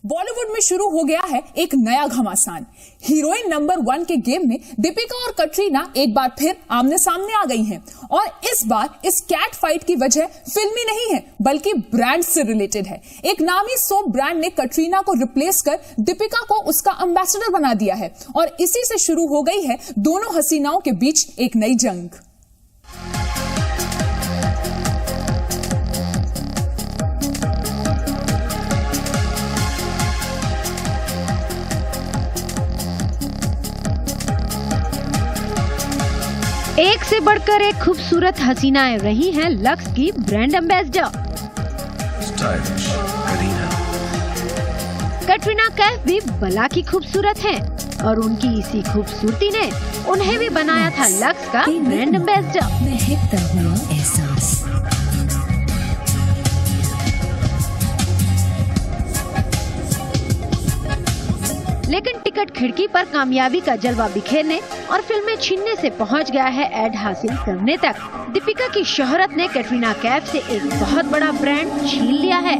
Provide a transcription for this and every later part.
बॉलीवुड में शुरू हो गया है एक नया घमासान। हीरोइन नंबर 1 के गेम में दीपिका और कटरीना एक बार फिर आमने सामने आ गई हैं और इस बार इस कैट फाइट की वजह फिल्मी नहीं है बल्कि ब्रांड से रिलेटेड है। एक नामी सोप ब्रांड ने कटरीना को रिप्लेस कर दीपिका को उसका एम्बेसडर बना दिया है और इसी से शुरू हो गई है दोनों हसीनाओं के बीच एक नई जंग। एक से बढ़कर एक खूबसूरत हसीनाएं रही हैं लक्स की ब्रांड एम्बेसडर। कटरीना कैफ भी बला की खूबसूरत हैं और उनकी इसी खूबसूरती ने उन्हें भी बनाया था लक्स का ब्रांड एम्बेसडर। लेकिन टिकट खिड़की पर कामयाबी का जलवा बिखेरने और फिल्में छीनने से पहुंच गया है एड हासिल करने तक। दीपिका की शोहरत ने कटरीना कैफ से एक बहुत बड़ा ब्रांड छीन लिया है।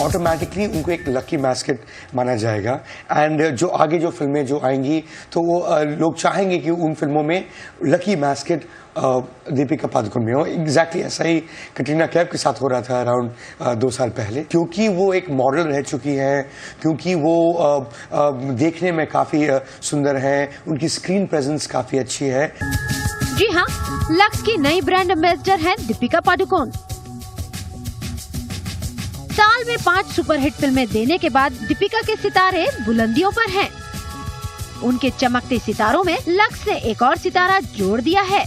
ऑटोमेटिकली उनको एक लकी बास्केट माना जाएगा एंड जो आगे जो फिल्में जो आएंगी तो वो लोग चाहेंगे कि उन फिल्मों में लकी बास्केट दीपिका पादुकोण में हो। एग्जैक्टली ऐसा ही कटरीना कैफ के साथ हो रहा था अराउंड 2 साल पहले, क्योंकि वो एक मॉडल रह चुकी हैं, क्योंकि वो देखने में काफी सुंदर हैं, उनकी स्क्रीन प्रेजेंस काफी अच्छी है। जी हाँ, लक्स की नई ब्रांड एम्बेसडर है दीपिका पादुकोण। साल में 5 सुपरहिट फिल्में देने के बाद दीपिका के सितारे बुलंदियों पर हैं। उनके चमकते सितारों में लक्स ने एक और सितारा जोड़ दिया है,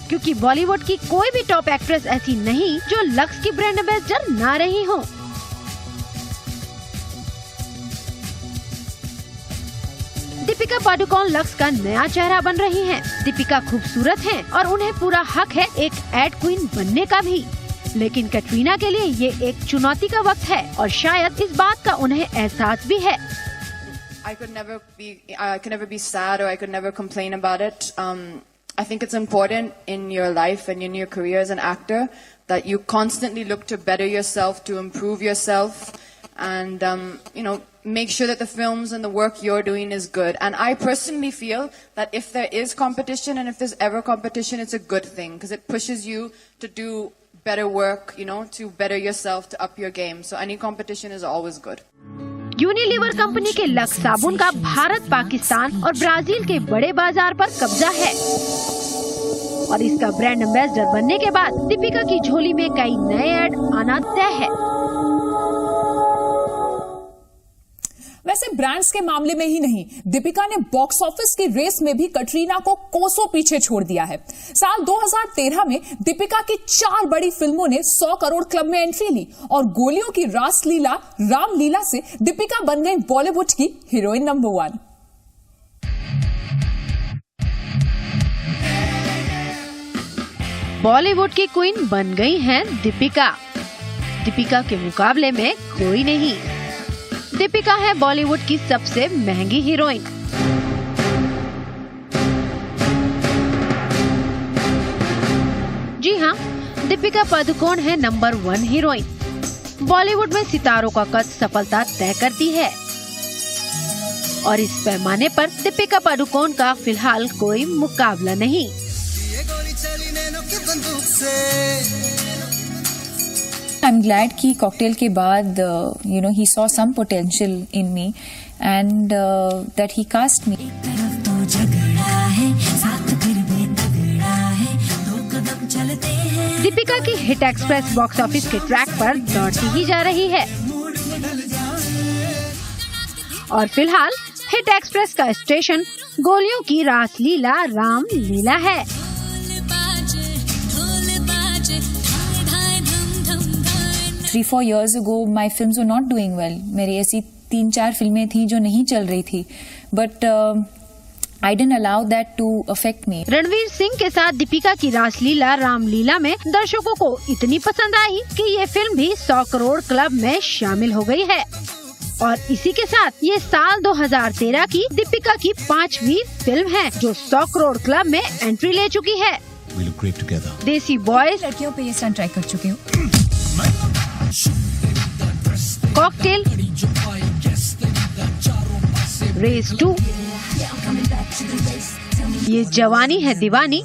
क्योंकि बॉलीवुड की कोई भी टॉप एक्ट्रेस ऐसी नहीं जो लक्स की ब्रांड एम्बेसडर ना रही हो। दीपिका पादुकोण लक्स का नया चेहरा बन रही हैं। दीपिका खूबसूरत हैं और उन्हें पूरा हक है एक एड क्वीन बनने का भी, लेकिन कटरीना के लिए ये एक चुनौती का वक्त है और शायद इस बात का उन्हें एहसास भी है। I could never be sad or I could never complain about it. I think it's important in your life and in your career as an actor that you constantly look to better yourself, to improve yourself, and make sure that the films and the work you're doing is good. And I personally feel that if there is competition and if there's ever competition, it's a good thing because it pushes you to do better work, to better yourself, to up your game. So any competition is always good. Unilever company के lux साबुन का भारत, पाकिस्तान और Brazil के बड़े बाजार पर कब्जा है और इसका ब्रांड एम्बेसडर बनने के बाद दीपिका की झोली में कई नए ऐड आना तय है। वैसे ब्रांड्स के मामले में ही नहीं, दीपिका ने बॉक्स ऑफिस की रेस में भी कटरीना को कोसों पीछे छोड़ दिया है। साल 2013 में दीपिका की 4 बड़ी फिल्मों ने 100 करोड़ क्लब में एंट्री ली और गोलियों की रासलीला रामलीला से दीपिका बन गई बॉलीवुड की हीरोइन नंबर 1। बॉलीवुड की क्वीन बन गई हैं दीपिका। दीपिका के मुकाबले में कोई नहीं। दीपिका है बॉलीवुड की सबसे महंगी हीरोइन। जी हाँ, दीपिका पादुकोण है नंबर 1 हीरोइन। बॉलीवुड में सितारों का कद सफलता तय करती है और इस पैमाने पर दीपिका पादुकोण का फिलहाल कोई मुकाबला नहीं। I'm glad कि कॉकटेल के बाद he saw some potential in me and that he cast me. Deepika की हिट एक्सप्रेस बॉक्स ऑफिस के ट्रैक पर दौड़ती ही जा रही है और फिलहाल हिट एक्सप्रेस का स्टेशन गोलियों की रासलीला रामलीला है। Three, 4 years ago, my films were not doing well. मेरी ऐसी 3-4 फिल्में थी जो नहीं चल रही थी, but I didn't allow that to affect me. Ranveer Singh के साथ दीपिका की रासलीला रामलीला में दर्शकों को इतनी पसंद आई कि ये फिल्म भी 100 करोड़ क्लब में शामिल हो गई है और इसी के साथ ये साल 2013 की दीपिका की 5वीं फिल्म है जो 100 करोड़ क्लब में एंट्री ले चुकी है। We look great together. देसी बॉयज, लड़कियों पे ये स्टंट ट्राई कर चुके हो। कॉकटेल, रेस 2, ये जवानी है दीवानी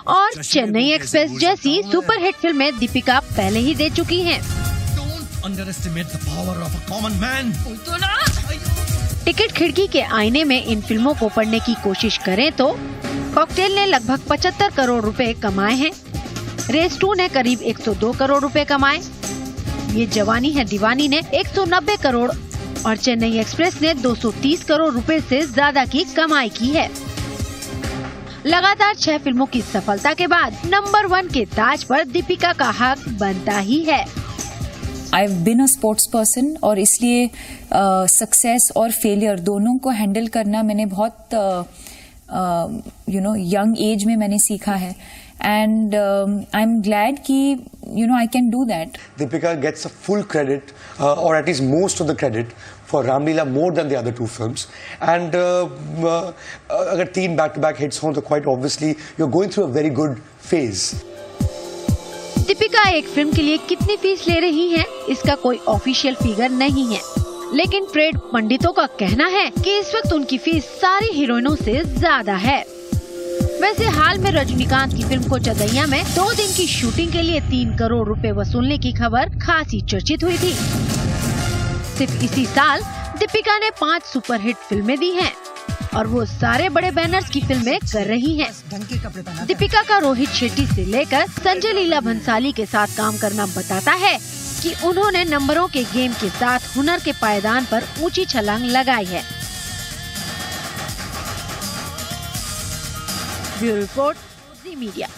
और चेन्नई एक्सप्रेस जैसी सुपरहिट फिल्में दीपिका पहले ही दे चुकी हैं। Don't underestimate the power of a common man. Ticket खिड़की के आईने में इन फिल्मों को पढ़ने की कोशिश करें तो कॉकटेल ने लगभग 75 करोड़ रुपए कमाए हैं। रेस 2 ने करीब 102 करोड़ रुपए कमाए। ये जवानी है दीवानी ने 190 करोड़ और चेन्नई एक्सप्रेस ने 230 करोड़ रुपए से ज्यादा की कमाई की है। लगातार 6 फिल्मों की सफलता के बाद नंबर 1 के ताज पर दीपिका का हक बनता ही है। I've been a sports person और इसलिए सक्सेस और फेलियर दोनों को हैंडल करना मैंने बहुत यंग एज में मैंने सीखा है एंड आई एम ग्लैड कि I can do that. Deepika gets a full credit, or at least most of the credit, for Ramleela more than the other two films. And अगर 3 back-to-back hits हों तो quite obviously you're going through a very good phase. Deepika एक film के लिए कितनी fees ले रही हैं, इसका कोई ऑफिशियल फिगर नहीं है, लेकिन ट्रेड पंडितों का कहना है कि इस वक्त उनकी फीस सारी हीरोइनों से ज्यादा है। वैसे हाल में रजनीकांत की फिल्म को चदैया में 2 दिन की शूटिंग के लिए 3 करोड़ रुपए वसूलने की खबर खासी चर्चित हुई थी। सिर्फ इसी साल दीपिका ने 5 सुपरहिट फिल्में दी हैं और वो सारे बड़े बैनर्स की फिल्में कर रही हैं। दीपिका का रोहित शेट्टी से लेकर संजय लीला भंसाली के साथ काम करना बताता है कि उन्होंने नंबरों के गेम के साथ हुनर के पायदान पर ऊंची छलांग लगाई है। ब्यूरो रिपोर्ट, जी मीडिया।